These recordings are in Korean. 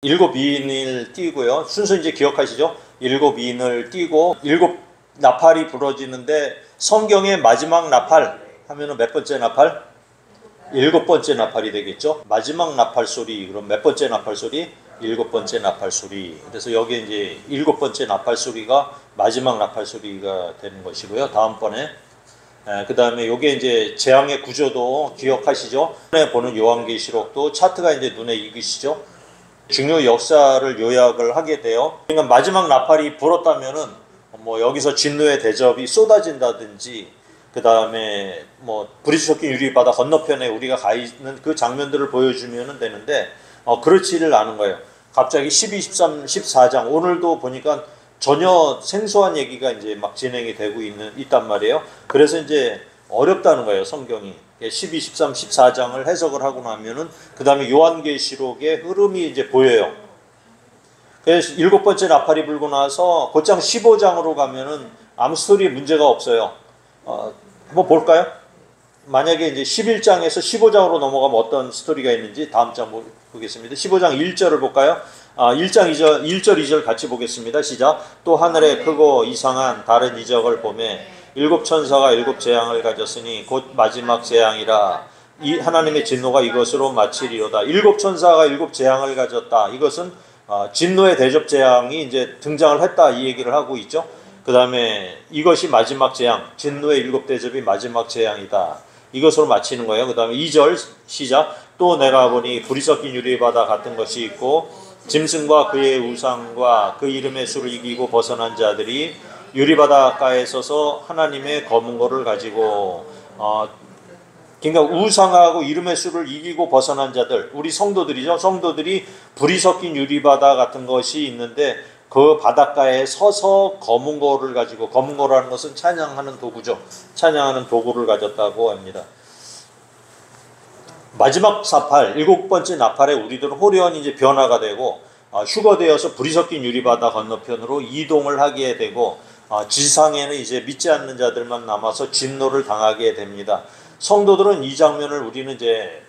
일곱 이인을 띄고요. 순서 이제 기억하시죠? 일곱 이인을 띄고 일곱 나팔이 부러지는데 성경의 마지막 나팔 하면은 몇 번째 나팔? 일곱 번째 나팔이 되겠죠. 마지막 나팔 소리. 그럼 몇 번째 나팔 소리? 일곱 번째 나팔 소리. 그래서 여기 이제 일곱 번째 나팔 소리가 마지막 나팔 소리가 되는 것이고요. 다음번에 그 다음에 요게 이제 재앙의 구조도 기억하시죠? 전에 보는 요한계시록도 차트가 이제 눈에 익으시죠? 중요 역사를 요약을 하게 돼요. 그러니까 마지막 나팔이 불었다면은 뭐 여기서 진노의 대접이 쏟아진다든지 그 다음에 뭐 불이 섞인 유리바다 건너편에 우리가 가 있는 그 장면들을 보여주면 되는데 그렇지를 않은 거예요. 갑자기 12, 13, 14장 오늘도 보니까 전혀 생소한 얘기가 이제 막 진행이 되고 있단 말이에요. 그래서 이제 어렵다는 거예요, 성경이. 12, 13, 14장을 해석을 하고 나면은 그 다음에 요한계시록의 흐름이 이제 보여요. 그래서 일곱 번째 나팔이 불고 나서 곧장 15장으로 가면은 아무 스토리에 문제가 없어요. 한번 볼까요? 만약에 이제 11장에서 15장으로 넘어가면 어떤 스토리가 있는지 다음 장 보겠습니다. 15장 1절을 볼까요? 1장 2절, 1절 2절 같이 보겠습니다. 시작. 또 하늘에 크고 이상한 다른 이적을 보매 일곱 천사가 일곱 재앙을 가졌으니 곧 마지막 재앙이라. 이 하나님의 진노가 이것으로 마치리로다. 일곱 천사가 일곱 재앙을 가졌다. 이것은 진노의 대접 재앙이 이제 등장을 했다. 이 얘기를 하고 있죠. 그 다음에 이것이 마지막 재앙, 진노의 일곱 대접이 마지막 재앙이다. 이것으로 마치는 거예요. 그 다음에 2절 시작. 또 내가 보니 불이 섞인 유리바다 같은 것이 있고 짐승과 그의 우상과 그 이름의 수를 이기고 벗어난 자들이 유리바닷가에 서서 하나님의 검은 고를 가지고 그러니까 우상하고 이름의 수를 이기고 벗어난 자들, 우리 성도들이죠. 성도들이 불이 섞인 유리바다 같은 것이 있는데 그 바닷가에 서서 검은 고를 가지고, 검은 고라는 것은 찬양하는 도구죠. 찬양하는 도구를 가졌다고 합니다. 마지막 나팔, 일곱 번째 나팔에 우리들은 호련히 이제 변화가 되고 휴거되어서 불이 섞인 유리바다 건너편으로 이동을 하게 되고 지상에는 이제 믿지 않는 자들만 남아서 진노를 당하게 됩니다. 성도들은 이 장면을 우리는 이제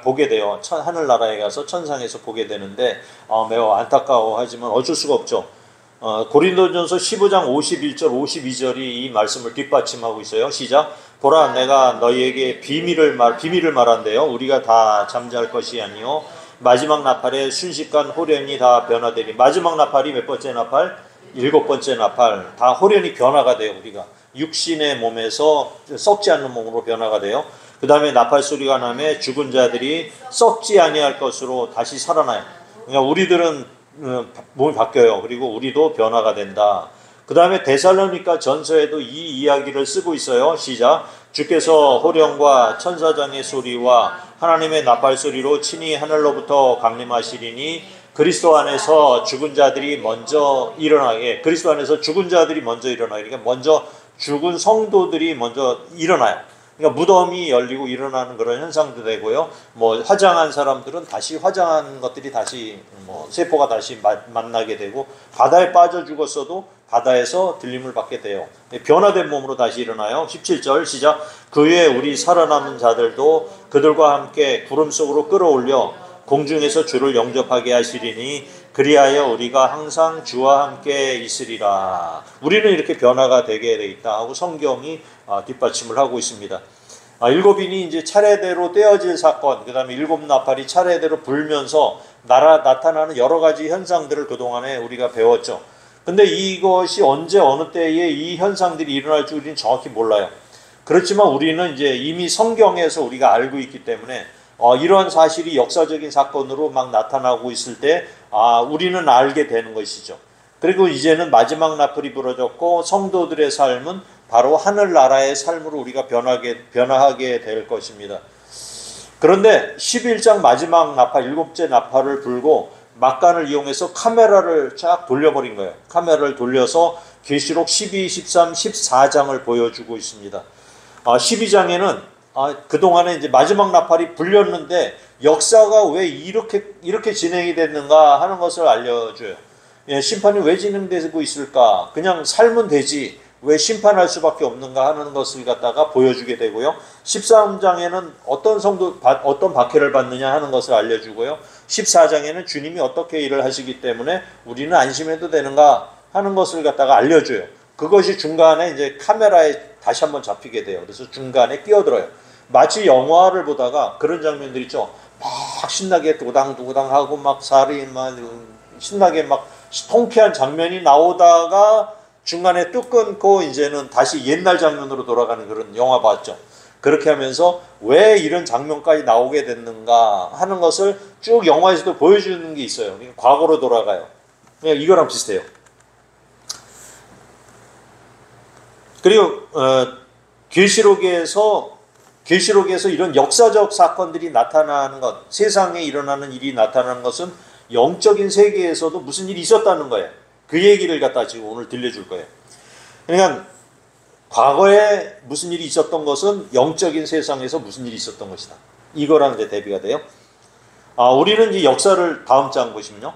보게 돼요. 하늘나라에 가서 천상에서 보게 되는데 매우 안타까워하지만 어쩔 수가 없죠. 고린도전서 15장 51절 52절이 이 말씀을 뒷받침하고 있어요. 시작. 보라 내가 너희에게 비밀을 말한대요. 우리가 다 잠잘 것이 아니요 마지막 나팔에 순식간 호련히 다 변화되리. 마지막 나팔이 몇 번째 나팔? 일곱 번째 나팔. 다 호련히 변화가 돼요. 우리가 육신의 몸에서 썩지 않는 몸으로 변화가 돼요. 그 다음에 나팔 소리가 나면 죽은 자들이 썩지 아니할 것으로 다시 살아나요. 그러니까 우리들은 몸이 바뀌어요. 그리고 우리도 변화가 된다. 그 다음에 데살로니가 전서에도 이 이야기를 쓰고 있어요. 시작. 주께서 호령과 천사장의 소리와 하나님의 나팔 소리로 친히 하늘로부터 강림하시리니 그리스도 안에서 죽은 자들이 먼저 일어나게. 그리스도 안에서 죽은 자들이 먼저 일어나게. 그러니까 먼저 죽은 성도들이 먼저 일어나요. 그러니까 무덤이 열리고 일어나는 그런 현상도 되고요. 뭐 화장한 사람들은 다시 화장한 것들이 다시 세포가 다시 만나게 되고 바다에 빠져 죽었어도 바다에서 들림을 받게 돼요. 변화된 몸으로 다시 일어나요. 17절 시작. 그 후에 우리 살아남은 자들도 그들과 함께 구름 속으로 끌어올려 공중에서 주를 영접하게 하시리니 그리하여 우리가 항상 주와 함께 있으리라. 우리는 이렇게 변화가 되게 돼 있다 하고 성경이 뒷받침을 하고 있습니다. 일곱인이 이제 차례대로 떼어질 사건, 그 다음에 일곱 나팔이 차례대로 불면서 나타나는 여러 가지 현상들을 그동안에 우리가 배웠죠. 근데 이것이 언제 어느 때에 이 현상들이 일어날 줄 우리는 정확히 몰라요. 그렇지만 우리는 이제 이미 성경에서 우리가 알고 있기 때문에 이러한 사실이 역사적인 사건으로 막 나타나고 있을 때 우리는 알게 되는 것이죠. 그리고 이제는 마지막 나팔이 부러졌고 성도들의 삶은 바로 하늘나라의 삶으로 우리가 변화하게 될 것입니다. 그런데 11장 마지막 나팔, 일곱째 나팔을 불고 막간을 이용해서 카메라를 쫙 돌려버린 거예요. 카메라를 돌려서 계시록 12, 13, 14장을 보여주고 있습니다. 12장에는 그동안에 이제 마지막 나팔이 불렸는데 역사가 왜 이렇게 진행이 됐는가 하는 것을 알려줘요. 심판이 왜 진행되고 있을까? 그냥 살면 되지. 왜 심판할 수밖에 없는가 하는 것을 갖다가 보여주게 되고요. 13장에는 어떤 박해를 받느냐 하는 것을 알려주고요. 14장에는 주님이 어떻게 일을 하시기 때문에 우리는 안심해도 되는가 하는 것을 갖다가 알려줘요. 그것이 중간에 이제 카메라에 다시 한번 잡히게 돼요. 그래서 중간에 끼어들어요. 마치 영화를 보다가 그런 장면들 있죠. 막 신나게 도당도당하고 막 살이 막 신나게 막 통쾌한 장면이 나오다가 중간에 뚝 끊고 이제는 다시 옛날 장면으로 돌아가는 그런 영화 봤죠. 그렇게 하면서 왜 이런 장면까지 나오게 됐는가 하는 것을 쭉 영화에서도 보여주는 게 있어요. 과거로 돌아가요. 그냥 이거랑 비슷해요. 그리고 계시록에서 이런 역사적 사건들이 나타나는 것, 세상에 일어나는 일이 나타나는 것은 영적인 세계에서도 무슨 일이 있었다는 거예요. 그 얘기를 갖다 지금 오늘 들려줄 거예요. 그러니까 과거에 무슨 일이 있었던 것은 영적인 세상에서 무슨 일이 있었던 것이다. 이거랑 이제 대비가 돼요. 우리는 이제 역사를 다음 장 보시면요.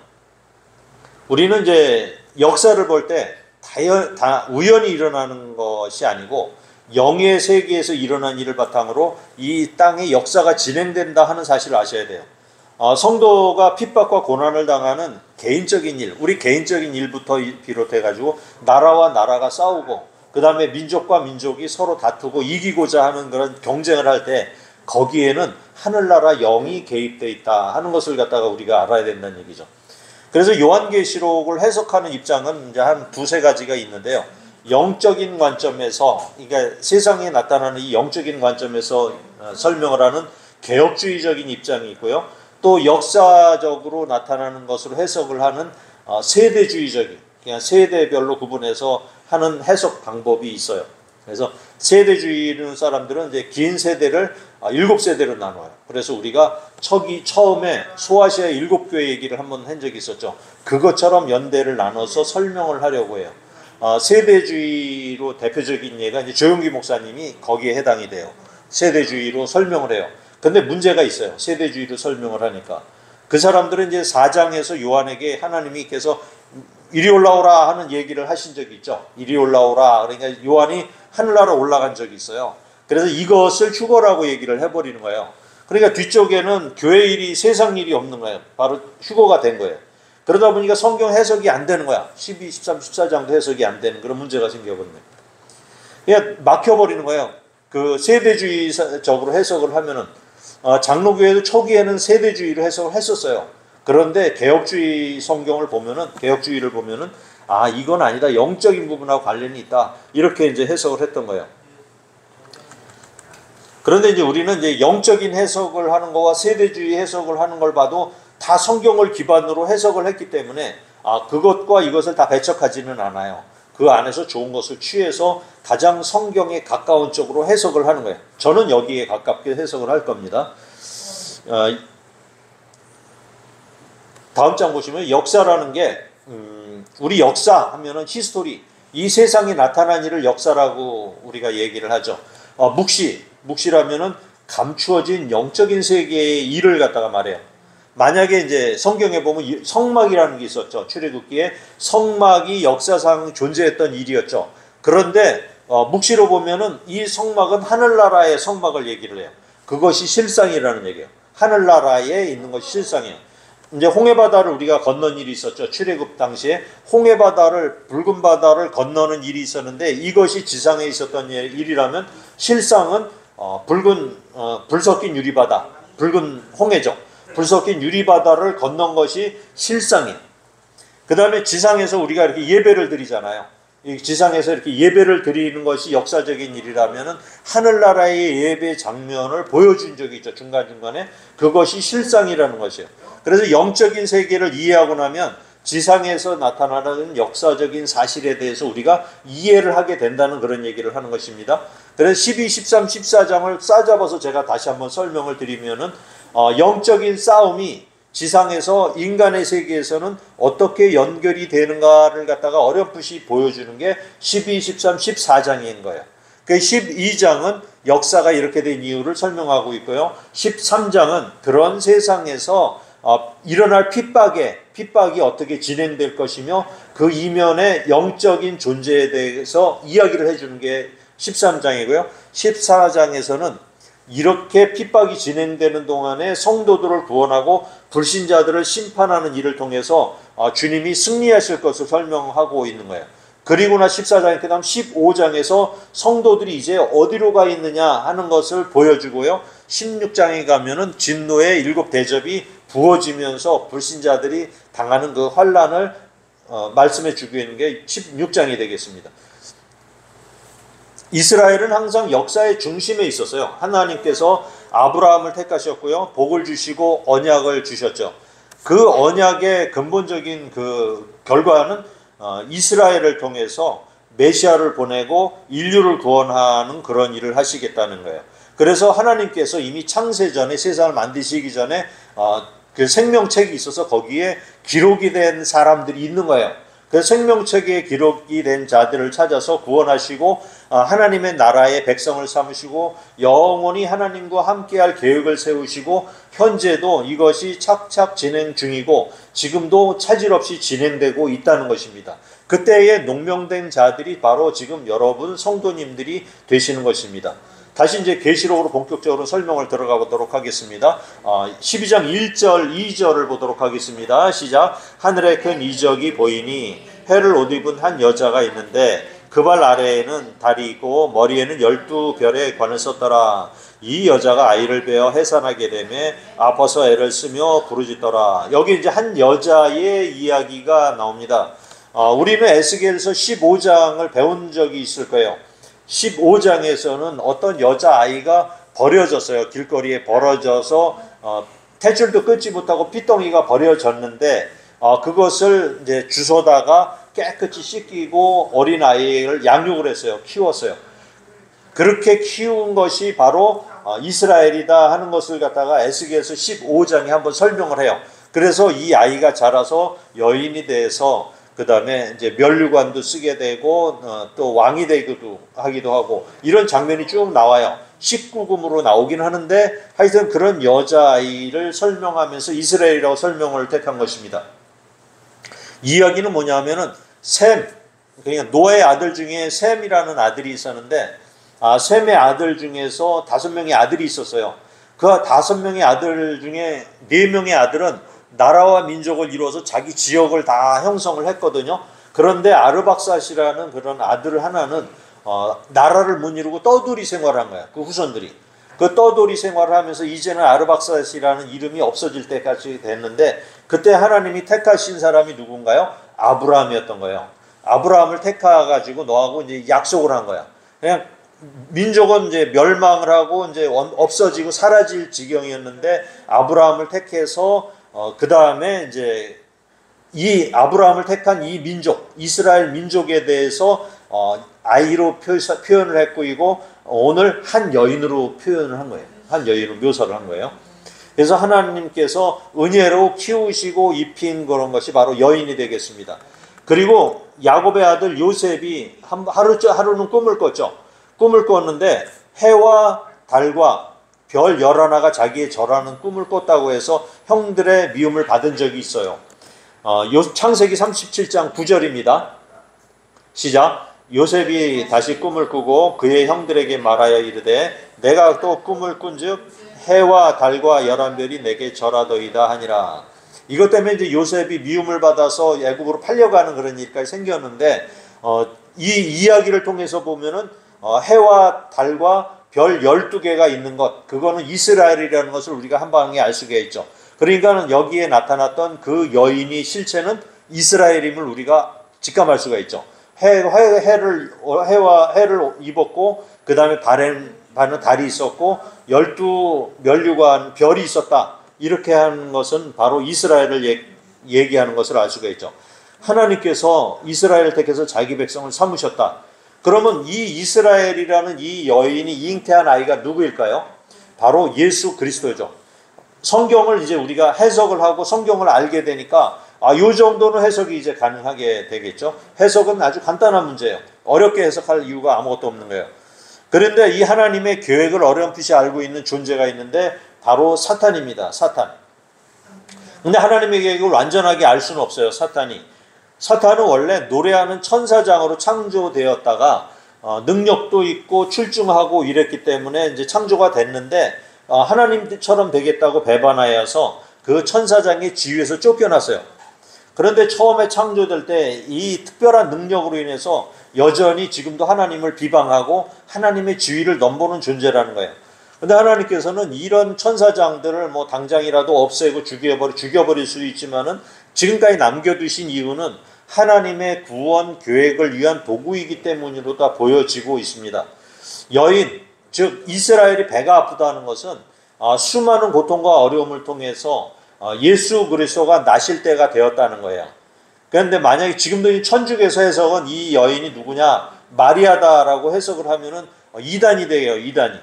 우리는 이제 역사를 볼 때 다 우연히 일어나는 것이 아니고 영의 세계에서 일어난 일을 바탕으로 이 땅의 역사가 진행된다 하는 사실을 아셔야 돼요. 성도가 핍박과 고난을 당하는 개인적인 일, 우리 개인적인 일부터 비롯해가지고 나라와 나라가 싸우고 그 다음에 민족과 민족이 서로 다투고 이기고자 하는 그런 경쟁을 할 때 거기에는 하늘나라 영이 개입되어 있다 하는 것을 갖다가 우리가 알아야 된다는 얘기죠. 그래서 요한계시록을 해석하는 입장은 이제 한 두세 가지가 있는데요. 영적인 관점에서, 그러니까 세상에 나타나는 이 영적인 관점에서 설명을 하는 개혁주의적인 입장이 있고요. 또 역사적으로 나타나는 것으로 해석을 하는 세대주의적인, 그냥 세대별로 구분해서 하는 해석 방법이 있어요. 그래서 세대주의 사람들은 이제 긴 세대를 7세대로 나눠요. 그래서 우리가 처음에 소아시아 7교회 얘기를 한번 한 적이 있었죠. 그것처럼 연대를 나눠서 설명을 하려고 해요. 세대주의로 대표적인 예가 이제 조용기 목사님이 거기에 해당이 돼요. 세대주의로 설명을 해요. 근데 문제가 있어요. 세대주의로 설명을 하니까. 그 사람들은 이제 4장에서 요한에게 하나님께서 이리 올라오라 하는 얘기를 하신 적이 있죠. 이리 올라오라. 그러니까 요한이 하늘나라 올라간 적이 있어요. 그래서 이것을 휴거라고 얘기를 해버리는 거예요. 그러니까 뒤쪽에는 교회 일이 세상 일이 없는 거예요. 바로 휴거가 된 거예요. 그러다 보니까 성경 해석이 안 되는 거야. 12, 13, 14장도 해석이 안 되는 그런 문제가 생겨버리는 거예요. 그냥 막혀버리는 거예요. 그 세대주의적으로 해석을 하면은 장로교회도 초기에는 세대주의로 해석을 했었어요. 그런데 개혁주의 성경을 보면은 개혁주의를 보면은 이건 아니다. 영적인 부분하고 관련이 있다. 이렇게 이제 해석을 했던 거예요. 그런데 이제 우리는 이제 영적인 해석을 하는 거와 세대주의 해석을 하는 걸 봐도 다 성경을 기반으로 해석을 했기 때문에 그것과 이것을 다 배척하지는 않아요. 그 안에서 좋은 것을 취해서 가장 성경에 가까운 쪽으로 해석을 하는 거예요. 저는 여기에 가깝게 해석을 할 겁니다. 다음 장 보시면 역사라는 게 우리 역사 하면은 히스토리, 이 세상에 나타난 일을 역사라고 우리가 얘기를 하죠. 묵시라면은 감추어진 영적인 세계의 일을 갖다가 말해요. 만약에 이제 성경에 보면 성막이라는 게 있었죠. 출애굽기에 성막이 역사상 존재했던 일이었죠. 그런데 묵시로 보면은 이 성막은 하늘나라의 성막을 얘기를 해요. 그것이 실상이라는 얘기예요. 하늘나라에 있는 것이 실상이에요. 이제 홍해바다를 우리가 건넌 일이 있었죠. 출애굽 당시에 홍해바다를, 붉은 바다를 건너는 일이 있었는데 이것이 지상에 있었던 일이라면 실상은 불 섞인 유리바다, 붉은 홍해죠. 불 섞인 유리바다를 건넌 것이 실상이에요. 그 다음에 지상에서 우리가 이렇게 예배를 드리잖아요. 지상에서 이렇게 예배를 드리는 것이 역사적인 일이라면은 하늘나라의 예배 장면을 보여준 적이 있죠. 중간중간에. 그것이 실상이라는 것이에요. 그래서 영적인 세계를 이해하고 나면 지상에서 나타나는 역사적인 사실에 대해서 우리가 이해를 하게 된다는 그런 얘기를 하는 것입니다. 그래서 12, 13, 14장을 싸잡아서 제가 다시 한번 설명을 드리면은 영적인 싸움이 지상에서 인간의 세계에서는 어떻게 연결이 되는가를 갖다가 어렴풋이 보여주는 게 12, 13, 14장인 거예요. 그 12장은 역사가 이렇게 된 이유를 설명하고 있고요. 13장은 그런 세상에서 일어날 핍박이 어떻게 진행될 것이며 그 이면의 영적인 존재에 대해서 이야기를 해주는 게 13장이고요. 14장에서는 이렇게 핍박이 진행되는 동안에 성도들을 구원하고 불신자들을 심판하는 일을 통해서 주님이 승리하실 것을 설명하고 있는 거예요. 그리고나 14장, 그 다음 15장에서 성도들이 이제 어디로 가 있느냐 하는 것을 보여주고요. 16장에 가면은 진노의 7 대접이 부어지면서 불신자들이 당하는 그 환난을 말씀해 주고 있는 게 16장이 되겠습니다. 이스라엘은 항상 역사의 중심에 있었어요. 하나님께서 아브라함을 택하셨고요. 복을 주시고 언약을 주셨죠. 그 언약의 근본적인 그 결과는 이스라엘을 통해서 메시아를 보내고 인류를 구원하는 그런 일을 하시겠다는 거예요. 그래서 하나님께서 이미 창세 전에, 세상을 만드시기 전에 그 생명책이 있어서 거기에 기록이 된 사람들이 있는 거예요. 그 생명책에 기록이 된 자들을 찾아서 구원하시고 하나님의 나라의 백성을 삼으시고 영원히 하나님과 함께할 계획을 세우시고 현재도 이것이 착착 진행 중이고 지금도 차질 없이 진행되고 있다는 것입니다. 그때에 농명된 자들이 바로 지금 여러분 성도님들이 되시는 것입니다. 다시 이제 계시록으로 본격적으로 설명을 들어가 보도록 하겠습니다. 12장 1절, 2절을 보도록 하겠습니다. 시작. 하늘에 큰 이적이 보이니 해를 옷 입은 한 여자가 있는데 그 발 아래에는 달이 있고 머리에는 12별의 관을 썼더라. 이 여자가 아이를 베어 해산하게 되매 아파서 애를 쓰며 부르짖더라. 여기 이제 한 여자의 이야기가 나옵니다. 우리는 에스겔서 15장을 배운 적이 있을 거예요. 15장에서는 어떤 여자아이가 버려졌어요. 길거리에 버려져서 탯줄도 끊지 못하고 피덩이가 버려졌는데 그것을 이제 주워다가 깨끗이 씻기고 어린아이를 양육을 했어요. 키웠어요. 그렇게 키운 것이 바로 이스라엘이다 하는 것을 갖다가 에스겔서 15장에 한번 설명을 해요. 그래서 이 아이가 자라서 여인이 돼서 그 다음에 이제 면류관도 쓰게 되고 또 왕이 되기도 하기도 하고 이런 장면이 쭉 나와요. 19금으로 나오긴 하는데 하여튼 그런 여자아이를 설명하면서 이스라엘이라고 설명을 택한 것입니다. 이야기는 뭐냐면은 셈, 그러니까 노아의 아들 중에 셈이라는 아들이 있었는데 셈의 아들 중에서 5명의 아들이 있었어요. 그 5명의 아들 중에 4명의 아들은 나라와 민족을 이루어서 자기 지역을 다 형성을 했거든요. 그런데 아르박삿이라는 그런 아들 하나는 나라를 못 이루고 떠돌이 생활한 거야. 그 후손들이. 그 떠돌이 생활을 하면서 이제는 아르박삿이라는 이름이 없어질 때까지 됐는데 그때 하나님이 택하신 사람이 누군가요? 아브라함이었던 거예요. 아브라함을 택해가지고 너하고 이제 약속을 한 거야. 그냥 민족은 이제 멸망을 하고 이제 없어지고 사라질 지경이었는데 아브라함을 택해서 그 다음에 이제 이 아브라함을 택한 이 민족, 이스라엘 민족에 대해서 아이로 표현을 했고 이고 오늘 한 여인으로 표현을 한 거예요. 한 여인으로 묘사를 한 거예요. 그래서 하나님께서 은혜로 키우시고 입힌 그런 것이 바로 여인이 되겠습니다. 그리고 야곱의 아들 요셉이 하루는 꿈을 꿨죠. 꿈을 꿨는데 해와 달과 별 11하나가 자기의 절하는 꿈을 꿨다고 해서 형들의 미움을 받은 적이 있어요. 창세기 37장 9절입니다. 시작. 요셉이 다시 꿈을 꾸고 그의 형들에게 말하여 이르되 내가 또 꿈을 꾼즉 해와 달과 11별이 내게 절하더이다 하니라. 이것 때문에 이제 요셉이 미움을 받아서 애굽으로 팔려가는 그런 일까지 생겼는데 이 이야기를 통해서 보면은 해와 달과 별 12개가 있는 것, 그거는 이스라엘이라는 것을 우리가 한 방에 알 수가 있죠. 그러니까 여기에 나타났던 그 여인이 실체는 이스라엘임을 우리가 직감할 수가 있죠. 해와 해를 입었고 그 다음에 발에는 달이 있었고 12면류관 별이 있었다. 이렇게 하는 것은 바로 이스라엘을 얘기하는 것을 알 수가 있죠. 하나님께서 이스라엘을 택해서 자기 백성을 삼으셨다. 그러면 이 이스라엘이라는 이 여인이 잉태한 아이가 누구일까요? 바로 예수 그리스도죠. 성경을 이제 우리가 해석을 하고 성경을 알게 되니까 요 정도는 해석이 이제 가능하게 되겠죠. 해석은 아주 간단한 문제예요. 어렵게 해석할 이유가 아무것도 없는 거예요. 그런데 이 하나님의 계획을 어렴풋이 알고 있는 존재가 있는데 바로 사탄입니다. 사탄. 근데 하나님의 계획을 완전하게 알 수는 없어요. 사탄은 원래 노래하는 천사장으로 창조되었다가 능력도 있고 출중하고 이랬기 때문에 이제 창조가 됐는데 하나님처럼 되겠다고 배반하여서 그 천사장의 지위에서 쫓겨났어요. 그런데 처음에 창조될 때 이 특별한 능력으로 인해서 여전히 지금도 하나님을 비방하고 하나님의 지위를 넘보는 존재라는 거예요. 근데 하나님께서는 이런 천사장들을 뭐 당장이라도 없애고 죽여버릴 수 있지만은 지금까지 남겨두신 이유는 하나님의 구원 계획을 위한 도구이기 때문으로 다 보여지고 있습니다. 여인, 즉 이스라엘이 배가 아프다는 것은 수많은 고통과 어려움을 통해서 예수 그리스도가 나실 때가 되었다는 거예요. 그런데 만약에 지금도 이 천주교에서 해석은 이 여인이 누구냐? 마리아다라고 해석을 하면은 이단이 돼요, 이단이.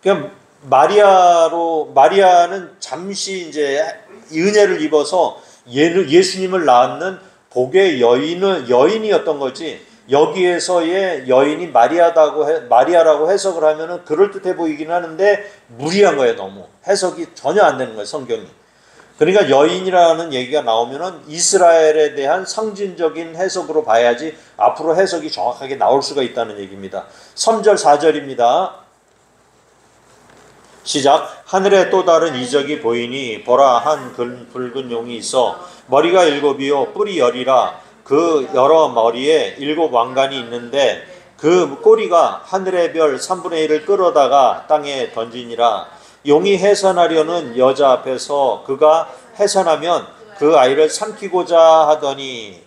그냥 마리아는 잠시 이제 은혜를 입어서 예수님을 낳는 복의 여인이었던 거지, 여기에서의 여인이 마리아라고 해석을 하면은 그럴듯해 보이긴 하는데 무리한 거예요. 너무 해석이 전혀 안 되는 거예요, 성경이. 그러니까 여인이라는 얘기가 나오면은 이스라엘에 대한 상징적인 해석으로 봐야지 앞으로 해석이 정확하게 나올 수가 있다는 얘기입니다. 3절 4절입니다. 시작. 하늘에 또 다른 이적이 보이니 보라, 한 붉은 용이 있어 머리가 7이요 뿔이 10이라. 그 여러 머리에 7 왕관이 있는데 그 꼬리가 하늘의 별 3분의 1을 끌어다가 땅에 던지니라. 용이 해산하려는 여자 앞에서 그가 해산하면 그 아이를 삼키고자 하더니,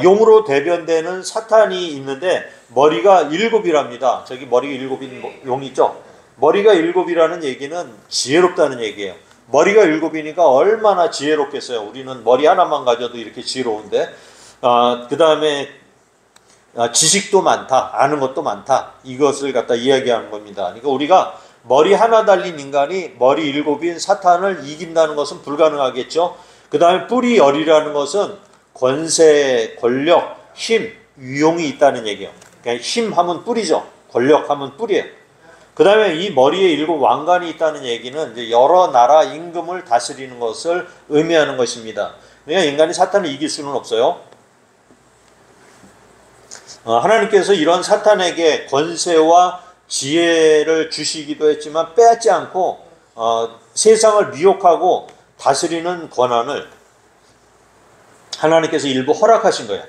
용으로 대변되는 사탄이 있는데 머리가 7이랍니다. 저기 머리가 7인 용 있죠? 머리가 7이라는 얘기는 지혜롭다는 얘기예요. 머리가 7이니까 얼마나 지혜롭겠어요. 우리는 머리 하나만 가져도 이렇게 지혜로운데, 그 다음에 지식도 많다, 아는 것도 많다, 이것을 갖다 이야기하는 겁니다. 그러니까 우리가 머리 하나 달린 인간이 머리 7인 사탄을 이긴다는 것은 불가능하겠죠. 그 다음에 뿔이 10이라는 것은 권세, 권력, 힘, 유용이 있다는 얘기예요. 그러니까 힘하면 뿔이죠. 권력하면 뿔이에요. 그 다음에 이 머리에 7 왕관이 있다는 얘기는 이제 여러 나라 임금을 다스리는 것을 의미하는 것입니다. 그러니까 인간이 사탄을 이길 수는 없어요. 하나님께서 이런 사탄에게 권세와 지혜를 주시기도 했지만 빼앗지 않고 세상을 미혹하고 다스리는 권한을 하나님께서 일부 허락하신 거예요.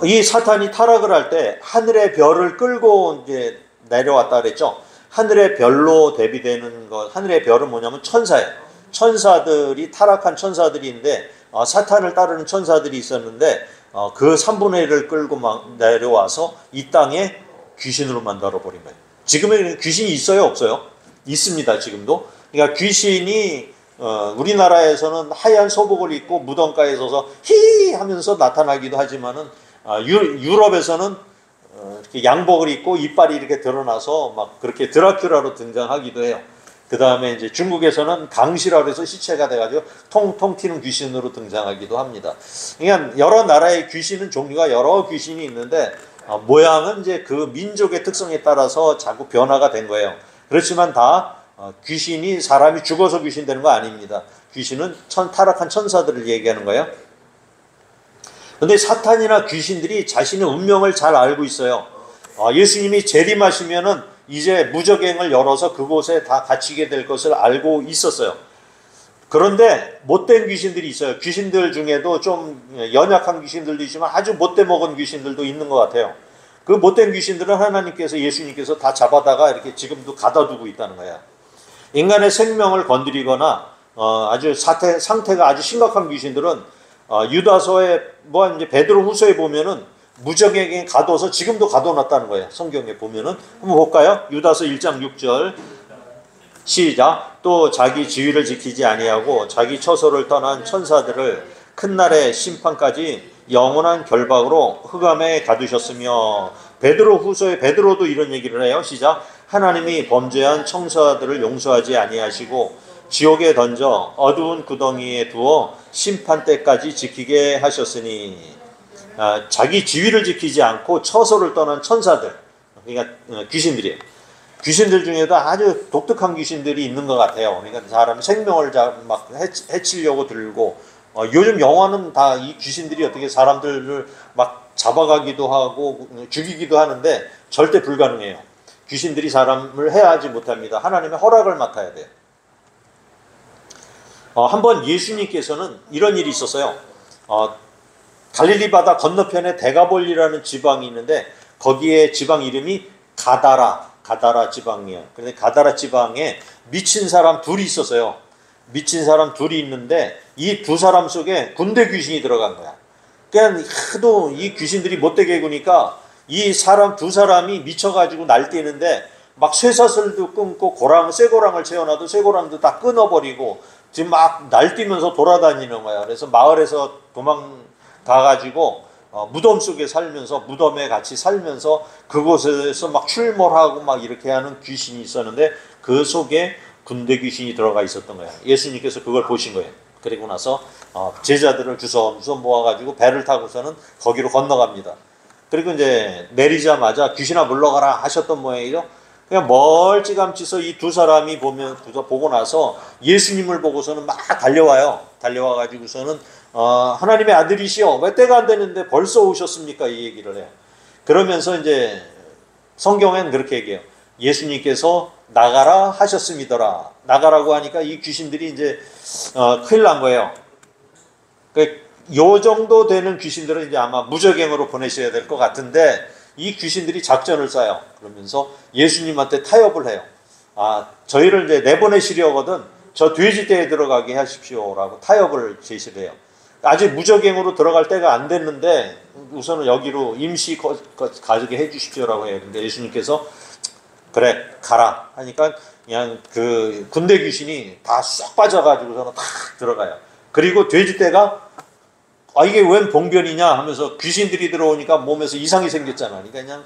이 사탄이 타락을 할 때 하늘의 별을 끌고 이제 내려왔다 그랬죠. 하늘의 별로 대비되는 것, 하늘의 별은 뭐냐면 천사예요. 천사들이, 타락한 천사들인데 사탄을 따르는 천사들이 있었는데 그 3분의 1을 끌고 막 내려와서 이 땅에 귀신으로 만들어버린 거예요. 지금은 귀신이 있어요, 없어요? 있습니다, 지금도. 그러니까 귀신이 우리나라에서는 하얀 소복을 입고 무덤가에 서서 히 하면서 나타나기도 하지만은 유럽에서는 이렇게 양복을 입고 이빨이 이렇게 드러나서 막 그렇게 드라큘라로 등장하기도 해요. 그 다음에 이제 중국에서는 강시라고 해서 시체가 돼가지고 통통 튀는 귀신으로 등장하기도 합니다. 그러니까 여러 나라의 귀신은 종류가 여러 귀신이 있는데 모양은 이제 그 민족의 특성에 따라서 자꾸 변화가 된 거예요. 그렇지만 다 귀신이 사람이 죽어서 귀신 되는 거 아닙니다. 귀신은 타락한 천사들을 얘기하는 거예요. 그런데 사탄이나 귀신들이 자신의 운명을 잘 알고 있어요. 예수님이 재림하시면은 이제 무저갱을 열어서 그곳에 다 갇히게 될 것을 알고 있었어요. 그런데 못된 귀신들이 있어요. 귀신들 중에도 좀 연약한 귀신들도 있지만 아주 못돼 먹은 귀신들도 있는 것 같아요. 그 못된 귀신들은 하나님께서, 예수님께서 다 잡아다가 이렇게 지금도 가둬두고 있다는 거야. 인간의 생명을 건드리거나 아주 상태가 아주 심각한 귀신들은 유다서에 이제 베드로후서에 보면은 무적에게 가둬서 지금도 가둬놨다는 거예요. 성경에 보면은 한번 볼까요? 유다서 1장 6절 시작. 또 자기 지위를 지키지 아니하고 자기 처소를 떠난 천사들을 큰 날의 심판까지 영원한 결박으로 흑암에 가두셨으며. 베드로후서에 베드로도 이런 얘기를 해요. 시작. 하나님이 범죄한 천사들을 용서하지 아니하시고 지옥에 던져 어두운 구덩이에 두어 심판 때까지 지키게 하셨으니. 자기 지위를 지키지 않고 처소를 떠난 천사들, 그러니까 귀신들이에요. 귀신들 중에도 아주 독특한 귀신들이 있는 것 같아요. 그러니까 사람 생명을 막 해치려고 들고, 요즘 영화는 다 이 귀신들이 어떻게 사람들을 막 잡아가기도 하고 죽이기도 하는데 절대 불가능해요. 귀신들이 사람을 해하지 못합니다. 하나님의 허락을 맡아야 돼요. 한번 예수님께서는 이런 일이 있었어요. 갈릴리 바다 건너편에 데가볼리라는 지방이 있는데 거기에 지방 이름이 가다라 지방이에요. 그런데 가다라 지방에 미친 사람 둘이 있었어요. 미친 사람 둘이 있는데 이 두 사람 속에 군대 귀신이 들어간 거야. 그냥 하도 이 귀신들이 못되게 구니까 이 사람 두 사람이 미쳐가지고 날뛰는데 막 쇠사슬도 끊고 쇠고랑을 채워놔도 쇠고랑도 다 끊어버리고 지금 막 날뛰면서 돌아다니는 거야. 그래서 마을에서 도망가가지고 무덤 속에 살면서 무덤에 같이 살면서 그곳에서 막 출몰하고 막 이렇게 하는 귀신이 있었는데 그 속에 군대 귀신이 들어가 있었던 거야. 예수님께서 그걸 보신 거예요. 그리고 나서 제자들을 주섬주섬 모아가지고 배를 타고서는 거기로 건너갑니다. 그리고 이제 내리자마자 귀신아 물러가라 하셨던 모양이죠. 그냥 멀찌감치서 이 두 사람이 보고 나서 예수님을 보고서는 막 달려와요. 달려와가지고서는 하나님의 아들이시여 왜 때가 안 되는데 벌써 오셨습니까? 이 얘기를 해요. 그러면서 이제 성경엔 그렇게 얘기해요. 예수님께서 나가라 하셨음이더라. 나가라고 하니까 이 귀신들이 이제 큰일 난 거예요. 요 정도 되는 귀신들은 이제 아마 무적행으로 보내셔야 될 것 같은데 이 귀신들이 작전을 짜요. 그러면서 예수님한테 타협을 해요. 저희를 이제 내보내시려거든 저 돼지떼에 들어가게 하십시오라고 타협을 제시를 해요. 아직 무적행으로 들어갈 때가 안 됐는데 우선은 여기로 임시 가게 해주십시오라고 해요. 근데 예수님께서 그래 가라 하니까 그냥 그 군대 귀신이 다 쏙 빠져가지고서는 탁 들어가요. 그리고 돼지떼가 이게 웬 봉변이냐 하면서 귀신들이 들어오니까 몸에서 이상이 생겼잖아. 그러니까 그냥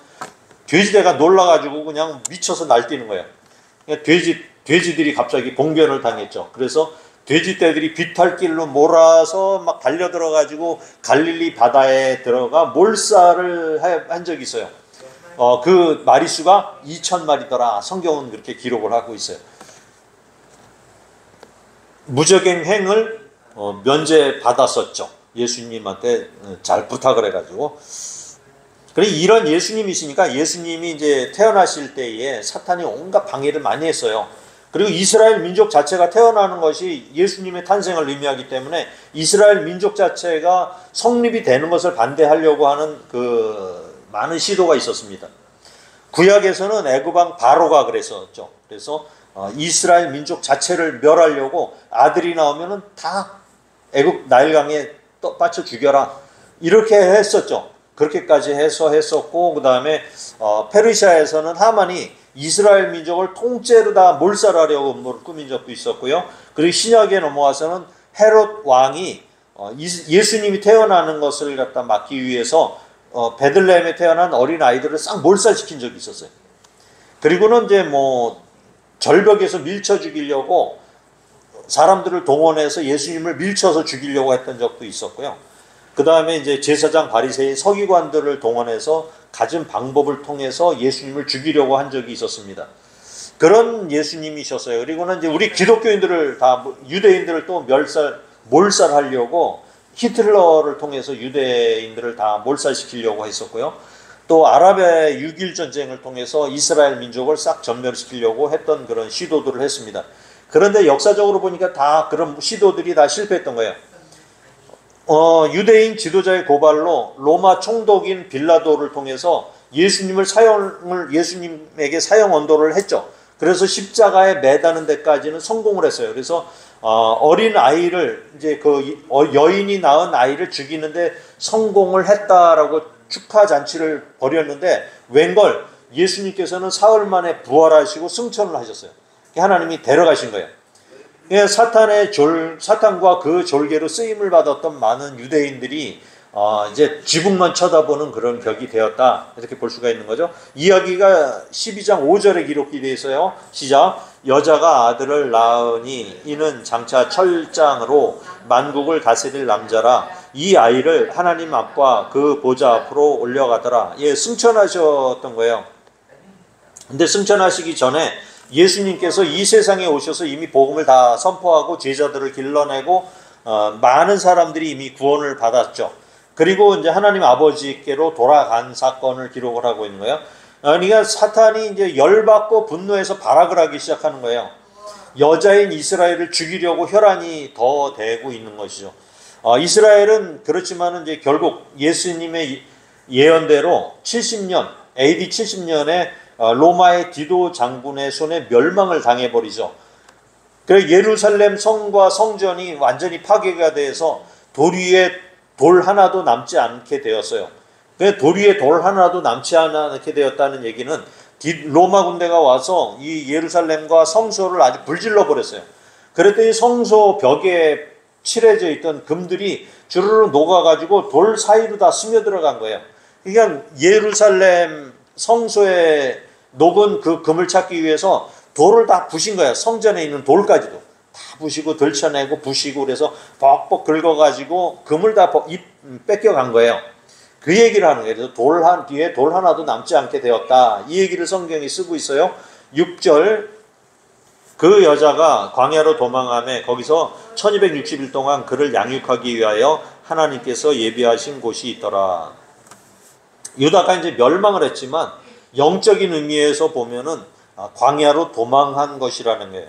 돼지떼가 놀라가지고 그냥 미쳐서 날뛰는 거예요. 그러니까 돼지들이 갑자기 봉변을 당했죠. 그래서 돼지떼들이 비탈길로 몰아서 막 달려들어가지고 갈릴리 바다에 들어가 몰살을 한 적이 있어요. 그 마리수가 2,000마리더라. 성경은 그렇게 기록을 하고 있어요. 무적행을 면제받았었죠. 예수님한테 잘 부탁을 해가지고. 그래 이런 예수님이시니까 예수님이 이제 태어나실 때에 사탄이 온갖 방해를 많이 했어요. 그리고 이스라엘 민족 자체가 태어나는 것이 예수님의 탄생을 의미하기 때문에 이스라엘 민족 자체가 성립이 되는 것을 반대하려고 하는 많은 시도가 있었습니다. 구약에서는 애굽왕 바로가 그랬었죠. 그래서 이스라엘 민족 자체를 멸하려고 아들이 나오면은 다 애굽 나일강에 빠쳐 죽여라 이렇게 했었죠. 그렇게까지 했었고 그 다음에 페르시아에서는 하만이 이스라엘 민족을 통째로 다 몰살하려고 음모를 꾸민 적도 있었고요. 그리고 신약에 넘어와서는 헤롯 왕이 예수님이 태어나는 것을 갖다 막기 위해서 베들레헴에 태어난 어린 아이들을 싹 몰살시킨 적이 있었어요. 그리고는 이제 절벽에서 밀쳐 죽이려고 사람들을 동원해서 예수님을 밀쳐서 죽이려고 했던 적도 있었고요. 그 다음에 이제 제사장 바리새인 서기관들을 동원해서 가진 방법을 통해서 예수님을 죽이려고 한 적이 있었습니다. 그런 예수님이셨어요. 그리고는 이제 우리 기독교인들을 유대인들을 또 몰살하려고 히틀러를 통해서 유대인들을 다 몰살시키려고 했었고요. 또 아랍의 6.1 전쟁을 통해서 이스라엘 민족을 싹 전멸시키려고 했던 그런 시도들을 했습니다. 그런데 역사적으로 보니까 다 그런 시도들이 다 실패했던 거예요. 유대인 지도자의 고발로 로마 총독인 빌라도를 통해서 예수님에게 사형 언도를 했죠. 그래서 십자가에 매다는 데까지는 성공을 했어요. 그래서 어린 아이를 이제 여인이 낳은 아이를 죽이는데 성공을 했다라고 축하 잔치를 벌였는데 웬걸 예수님께서는 사흘 만에 부활하시고 승천을 하셨어요. 하나님이 데려가신 거예요. 사탄과 그 졸개로 쓰임을 받았던 많은 유대인들이 이제 지붕만 쳐다보는 그런 격이 되었다. 이렇게 볼 수가 있는 거죠. 이야기가 12장 5절에 기록이 되어 있어요. 시작. 여자가 아들을 낳으니 이는 장차 철장으로 만국을 다스릴 남자라. 이 아이를 하나님 앞과 그 보좌 앞으로 올려가더라. 승천하셨던 거예요. 근데 승천하시기 전에 예수님께서 이 세상에 오셔서 이미 복음을 다 선포하고 제자들을 길러내고 많은 사람들이 이미 구원을 받았죠. 그리고 이제 하나님 아버지께로 돌아간 사건을 기록을 하고 있는 거예요. 그러니까 사탄이 이제 열받고 분노해서 발악을 하기 시작하는 거예요. 여자인 이스라엘을 죽이려고 혈안이 더 되고 있는 것이죠. 이스라엘은 그렇지만 이제 결국 예수님의 예언대로 70년, AD 70년에 로마의 디도 장군의 손에 멸망을 당해버리죠. 그래서 예루살렘 성과 성전이 완전히 파괴가 돼서 돌 위에 돌 하나도 남지 않게 되었어요. 돌 위에 돌 하나도 남지 않게 되었다는 얘기는 로마 군대가 와서 이 예루살렘과 성소를 아주 불질러 버렸어요. 그랬더니 성소 벽에 칠해져 있던 금들이 주르르 녹아가지고 돌 사이로 다 스며들어간 거예요. 그러니까 예루살렘 성소에 녹은 그 금을 찾기 위해서 돌을 다 부신 거예요. 성전에 있는 돌까지도 다 부시고 들쳐내고 부시고 그래서 벅벅 긁어가지고 금을 다 뺏겨간 거예요. 그 얘기를 하는 거예요. 그래서 뒤에 돌 하나도 남지 않게 되었다. 이 얘기를 성경이 쓰고 있어요. 6절 그 여자가 광야로 도망하며 거기서 1260일 동안 그를 양육하기 위하여 하나님께서 예비하신 곳이 있더라. 유다가 이제 멸망을 했지만 영적인 의미에서 보면은 광야로 도망한 것이라는 거예요.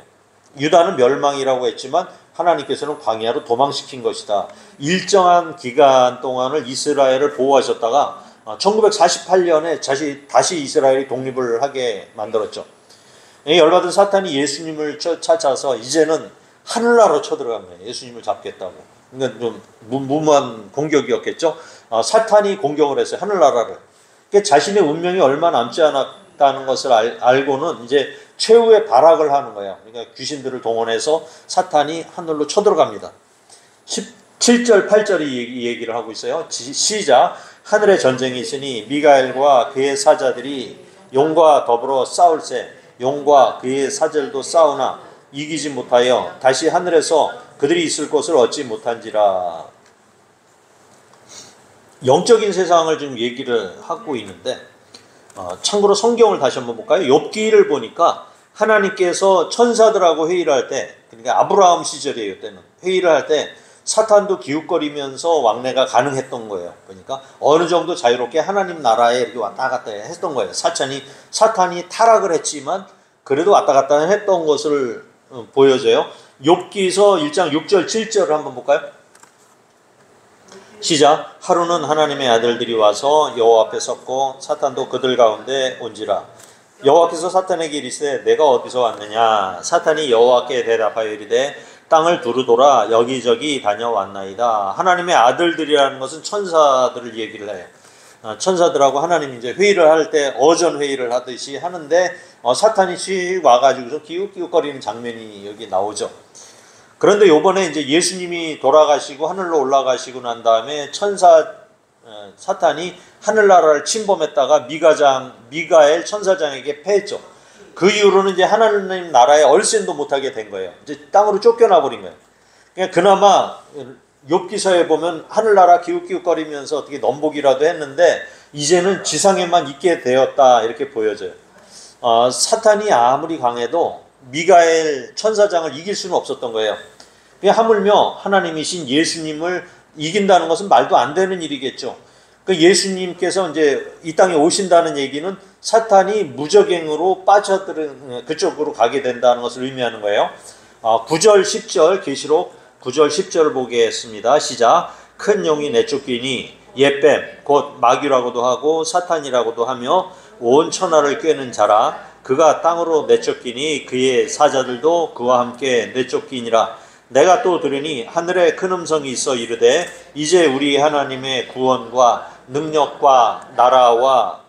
유다는 멸망이라고 했지만 하나님께서는 광야로 도망시킨 것이다. 일정한 기간 동안을 이스라엘을 보호하셨다가 1948년에 다시 이스라엘이 독립을 하게 만들었죠. 열받은 사탄이 예수님을 찾아서 이제는 하늘나라로 쳐들어간 거예요. 예수님을 잡겠다고. 그러니까 좀 무모한 공격이었겠죠. 사탄이 공격을 했어요. 하늘나라를. 그러니까 자신의 운명이 얼마 남지 않았다는 것을 알고는 이제 최후의 발악을 하는 거예요. 그러니까 귀신들을 동원해서 사탄이 하늘로 쳐들어갑니다. 17절, 8절이 이 얘기를 하고 있어요. 시작. 하늘에 전쟁이 있으니 미가엘과 그의 사자들이 용과 더불어 싸울세. 용과 그의 사절도 싸우나 이기지 못하여 다시 하늘에서 그들이 있을 곳을 얻지 못한지라. 영적인 세상을 지금 얘기를 하고 있는데 참고로 성경을 다시 한번 볼까요? 욥기를 보니까 하나님께서 천사들하고 회의를 할 때, 그러니까 아브라함 시절이에요. 그때는 회의를 할 때 사탄도 기웃거리면서 왕래가 가능했던 거예요. 그러니까 어느 정도 자유롭게 하나님 나라에 이렇게 왔다 갔다 했던 거예요. 사탄이 타락을 했지만 그래도 왔다 갔다 했던 것을 보여줘요. 욥기서 1장 6절 7절을 한번 볼까요? 시작. 하루는 하나님의 아들들이 와서 여호와 앞에 섰고 사탄도 그들 가운데 온지라. 여호와께서 사탄에게 이르시되 내가 어디서 왔느냐. 사탄이 여호와께 대답하여 이르되 땅을 두루돌아 여기저기 다녀왔나이다. 하나님의 아들들이라는 것은 천사들을 얘기를 해요. 천사들하고 하나님이 이제 회의를 할 때 어전 회의를 하듯이 하는데 사탄이 씩 와가지고서 기웃기웃거리는 장면이 여기 나오죠. 그런데 요번에 이제 예수님이 돌아가시고 하늘로 올라가시고 난 다음에 사탄이 하늘나라를 침범했다가 미가엘 천사장에게 패했죠. 그 이후로는 이제 하나님 나라에 얼씬도 못하게 된 거예요. 이제 땅으로 쫓겨나 버린 거예요. 그러니까 그나마 욥기서에 보면 하늘나라 기웃기웃거리면서 어떻게 넘보기라도 했는데 이제는 지상에만 있게 되었다 이렇게 보여져요. 사탄이 아무리 강해도 미가엘 천사장을 이길 수는 없었던 거예요. 하물며 하나님이신 예수님을 이긴다는 것은 말도 안 되는 일이겠죠. 예수님께서 이제 이 땅에 오신다는 얘기는 사탄이 무적행으로 빠져들은 그쪽으로 가게 된다는 것을 의미하는 거예요. 9절 10절 계시록 9절 10절을 보겠습니다. 시작. 큰 용이 내쫓기니 옛뱀 곧 마귀라고도 하고 사탄이라고도 하며 온 천하를 꿰는 자라. 그가 땅으로 내쫓기니 그의 사자들도 그와 함께 내쫓기니라. 내가 또 들으니 하늘에 큰 음성이 있어 이르되 이제 우리 하나님의 구원과 능력과 나라와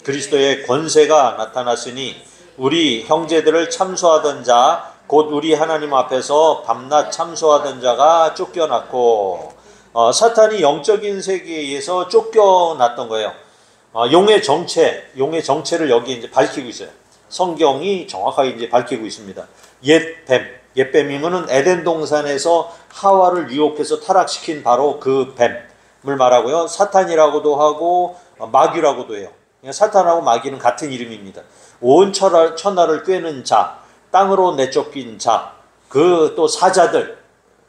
그리스도의 권세가 나타났으니 우리 형제들을 참소하던 자 곧 우리 하나님 앞에서 밤낮 참소하던 자가 쫓겨났고. 사탄이 영적인 세계에서 쫓겨났던 거예요. 용의 정체를 여기 이제 밝히고 있어요. 성경이 정확하게 이제 밝히고 있습니다. 옛뱀이면은 에덴 동산에서 하와를 유혹해서 타락시킨 바로 그 뱀을 말하고요. 사탄이라고도 하고 마귀라고도 해요. 사탄하고 마귀는 같은 이름입니다. 온 천하를 꿰는 자, 땅으로 내쫓긴 자, 그 또 사자들,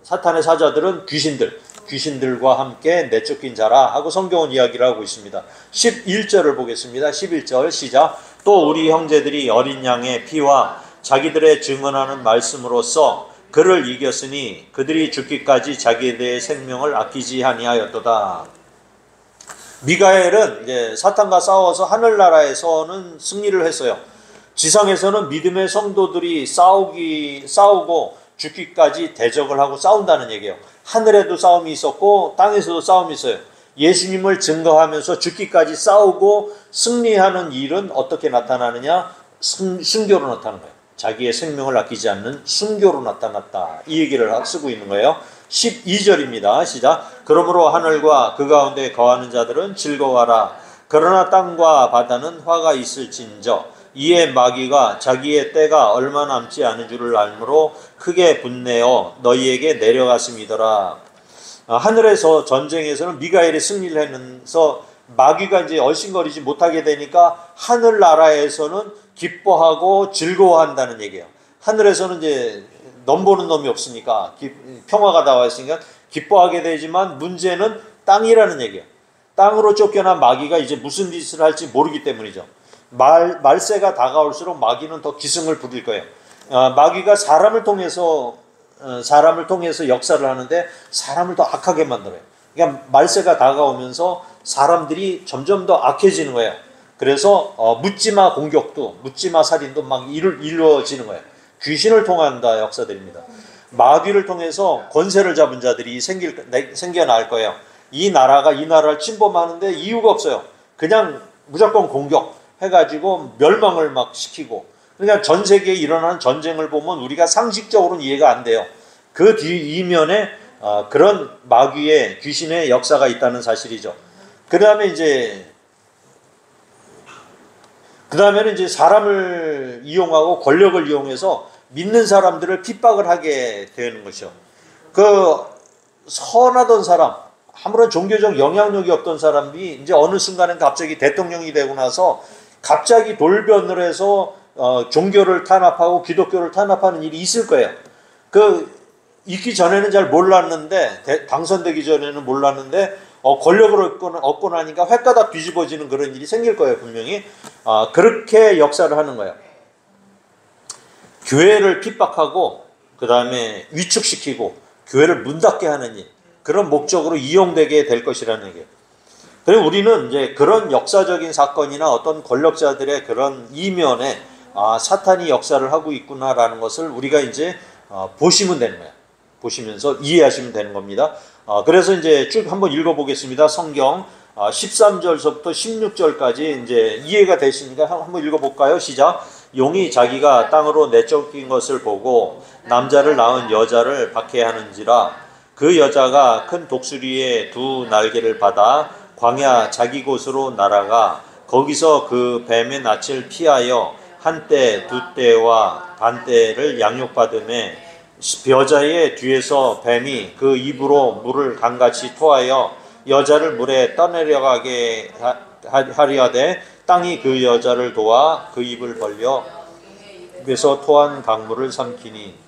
사탄의 사자들은 귀신들, 귀신들과 함께 내쫓긴 자라 하고 성경은 이야기를 하고 있습니다. 11절을 보겠습니다. 11절 시작. 또 우리 형제들이 어린 양의 피와 자기들의 증언하는 말씀으로써 그를 이겼으니 그들이 죽기까지 자기들의 생명을 아끼지 아니하였도다. 미가엘은 이제 사탄과 싸워서 하늘나라에서는 승리를 했어요. 지상에서는 믿음의 성도들이 싸우고 죽기까지 대적을 하고 싸운다는 얘기예요. 하늘에도 싸움이 있었고 땅에서도 싸움이 있어요. 예수님을 증거하면서 죽기까지 싸우고 승리하는 일은 어떻게 나타나느냐? 순교로 나타나는 거예요. 자기의 생명을 아끼지 않는 순교로 나타났다. 이 얘기를 쓰고 있는 거예요. 12절입니다. 시작. 그러므로 하늘과 그 가운데 거하는 자들은 즐거워하라. 그러나 땅과 바다는 화가 있을진저 이에 마귀가 자기의 때가 얼마 남지 않은 줄을 알므로 크게 분내어 너희에게 내려갔음이더라. 하늘에서 전쟁에서는 미가엘이 승리를 하면서 마귀가 이제 얼씬거리지 못하게 되니까 하늘나라에서는 기뻐하고 즐거워한다는 얘기예요. 하늘에서는 이제 넘보는 놈이 없으니까 평화가 나와 있으니까 기뻐하게 되지만 문제는 땅이라는 얘기예요. 땅으로 쫓겨난 마귀가 이제 무슨 짓을 할지 모르기 때문이죠. 말세가 다가올수록 마귀는 더 기승을 부릴 거예요. 마귀가 사람을 통해서 역사를 하는데 사람을 더 악하게 만들어요. 그러니까 말세가 다가오면서 사람들이 점점 더 악해지는 거예요. 그래서 묻지마 공격도 묻지마 살인도 막 이루어지는 거예요. 귀신을 통한다 역사들입니다. 마귀를 통해서 권세를 잡은 자들이 생겨날 거예요. 이 나라를 침범하는데 이유가 없어요. 그냥 무조건 공격해가지고 멸망을 막 시키고. 그러니까 전 세계에 일어나는 전쟁을 보면 우리가 상식적으로는 이해가 안 돼요. 그 이면에 그런 마귀의 귀신의 역사가 있다는 사실이죠. 그 다음에는 이제 사람을 이용하고 권력을 이용해서 믿는 사람들을 핍박을 하게 되는 것이죠. 그 선하던 사람, 아무런 종교적 영향력이 없던 사람이 이제 어느 순간엔 갑자기 대통령이 되고 나서 갑자기 돌변을 해서 종교를 탄압하고 기독교를 탄압하는 일이 있을 거예요. 있기 전에는 잘 몰랐는데, 당선되기 전에는 몰랐는데, 권력을 얻고 나니까 횟가닥 뒤집어지는 그런 일이 생길 거예요, 분명히. 그렇게 역사를 하는 거예요. 교회를 핍박하고, 그 다음에 위축시키고, 교회를 문 닫게 하는 일, 그런 목적으로 이용되게 될 것이라는 얘기예요. 그리고 우리는 이제 그런 역사적인 사건이나 어떤 권력자들의 그런 이면에 사탄이 역사를 하고 있구나라는 것을 우리가 이제 보시면 되는 거예요. 보시면서 이해하시면 되는 겁니다. 그래서 이제 쭉 한번 읽어보겠습니다. 성경 13절서부터 16절까지 이제 이해가 되시니까 한번 읽어볼까요? 시작. 용이 자기가 땅으로 내쫓긴 것을 보고 남자를 낳은 여자를 박해하는지라 그 여자가 큰 독수리의 두 날개를 받아 광야 자기 곳으로 날아가 거기서 그 뱀의 낯을 피하여 한때 두 때와 반 때를 양육받음에 여자의 뒤에서 뱀이 그 입으로 물을 강같이 토하여 여자를 물에 떠내려가게 하려되 땅이 그 여자를 도와 그 입을 벌려 입에서 토한 강물을 삼키니.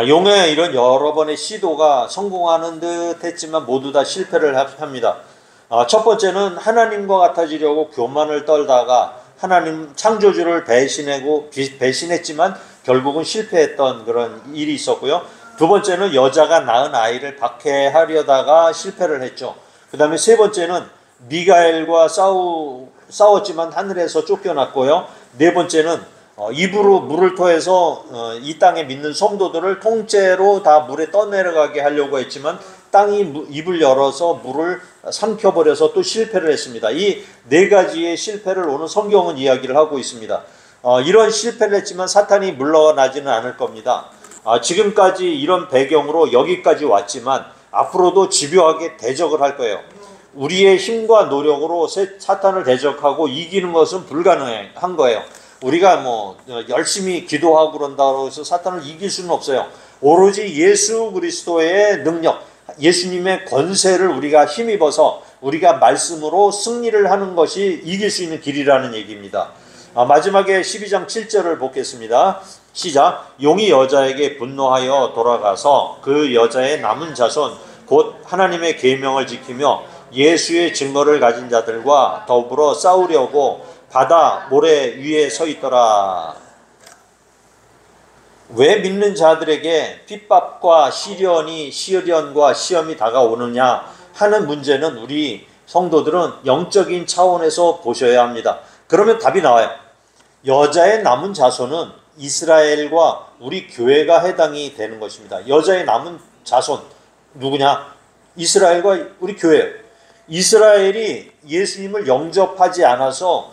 용의 이런 여러 번의 시도가 성공하는 듯 했지만 모두 다 실패를 합니다. 첫 번째는 하나님과 같아지려고 교만을 떨다가 하나님 창조주를 배신했지만 결국은 실패했던 그런 일이 있었고요. 두 번째는 여자가 낳은 아이를 박해하려다가 실패를 했죠. 그 다음에 세 번째는 미가엘과 싸웠지만 하늘에서 쫓겨났고요. 네 번째는 입으로 물을 토해서 이 땅에 믿는 성도들을 통째로 다 물에 떠내려가게 하려고 했지만 땅이 입을 열어서 물을 삼켜버려서 또 실패를 했습니다. 이 네 가지의 실패를 오늘 성경은 이야기를 하고 있습니다. 이런 실패를 했지만 사탄이 물러나지는 않을 겁니다. 지금까지 이런 배경으로 여기까지 왔지만 앞으로도 집요하게 대적을 할 거예요. 우리의 힘과 노력으로 사탄을 대적하고 이기는 것은 불가능한 거예요. 우리가 열심히 기도하고 그런다고 해서 사탄을 이길 수는 없어요. 오로지 예수 그리스도의 능력, 예수님의 권세를 우리가 힘입어서 우리가 말씀으로 승리를 하는 것이 이길 수 있는 길이라는 얘기입니다. 마지막에 12장 7절을 보겠습니다. 시작. 용이 여자에게 분노하여 돌아가서 그 여자의 남은 자손 곧 하나님의 계명을 지키며 예수의 증거를 가진 자들과 더불어 싸우려고 바다 모래 위에 서 있더라. 왜 믿는 자들에게 핍박과 시련과 시험이 다가오느냐 하는 문제는 우리 성도들은 영적인 차원에서 보셔야 합니다. 그러면 답이 나와요. 여자의 남은 자손은 이스라엘과 우리 교회가 해당이 되는 것입니다. 여자의 남은 자손 누구냐? 이스라엘과 우리 교회예요. 이스라엘이 예수님을 영접하지 않아서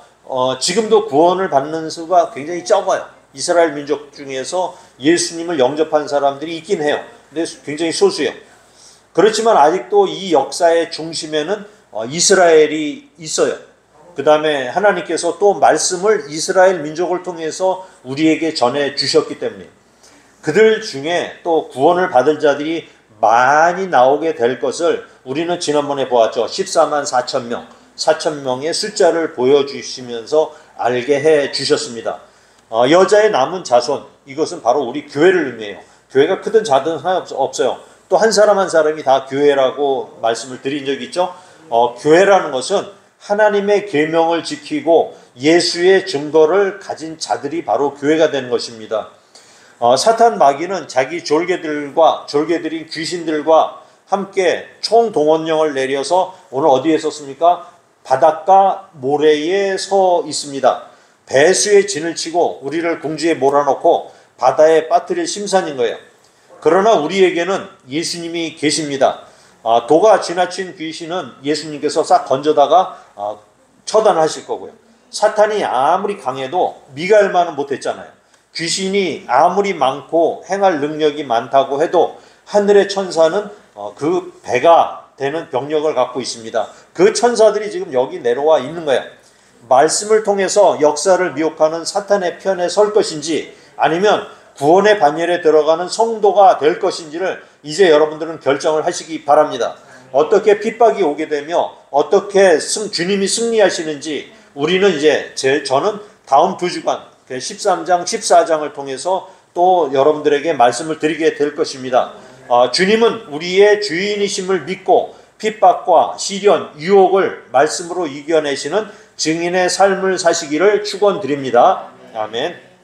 지금도 구원을 받는 수가 굉장히 적어요. 이스라엘 민족 중에서 예수님을 영접한 사람들이 있긴 해요. 근데 굉장히 소수예요. 그렇지만 아직도 이 역사의 중심에는 이스라엘이 있어요. 그 다음에 하나님께서 또 말씀을 이스라엘 민족을 통해서 우리에게 전해 주셨기 때문에 그들 중에 또 구원을 받을 자들이 많이 나오게 될 것을 우리는 지난번에 보았죠. 14만 4천 명, 4천 명의 숫자를 보여주시면서 알게 해 주셨습니다. 여자의 남은 자손, 이것은 바로 우리 교회를 의미해요. 교회가 크든 작든 상관없어요. 또 한 사람 한 사람이 다 교회라고 말씀을 드린 적이 있죠. 교회라는 것은 하나님의 계명을 지키고 예수의 증거를 가진 자들이 바로 교회가 되는 것입니다. 사탄 마귀는 자기 졸개들인 귀신들과 함께 총동원령을 내려서 오늘 어디에 섰습니까? 바닷가 모래에 서 있습니다. 배수의 진을 치고 우리를 궁지에 몰아넣고 바다에 빠뜨릴 심산인 거예요. 그러나 우리에게는 예수님이 계십니다. 도가 지나친 귀신은 예수님께서 싹 던져다가 처단하실 거고요. 사탄이 아무리 강해도 미갈만은 못했잖아요. 귀신이 아무리 많고 행할 능력이 많다고 해도 하늘의 천사는 그 배가 되는 병력을 갖고 있습니다. 그 천사들이 지금 여기 내려와 있는 거예요. 말씀을 통해서 역사를 미혹하는 사탄의 편에 설 것인지 아니면 구원의 반열에 들어가는 성도가 될 것인지를 이제 여러분들은 결정을 하시기 바랍니다. 어떻게 핍박이 오게 되며 어떻게 주님이 승리하시는지 우리는 이제 저는 다음 2주간 13장, 14장을 통해서 또 여러분들에게 말씀을 드리게 될 것입니다. 주님은 우리의 주인이심을 믿고 핍박과 시련, 유혹을 말씀으로 이겨내시는 증인의 삶을 사시기를 축원드립니다. 아멘.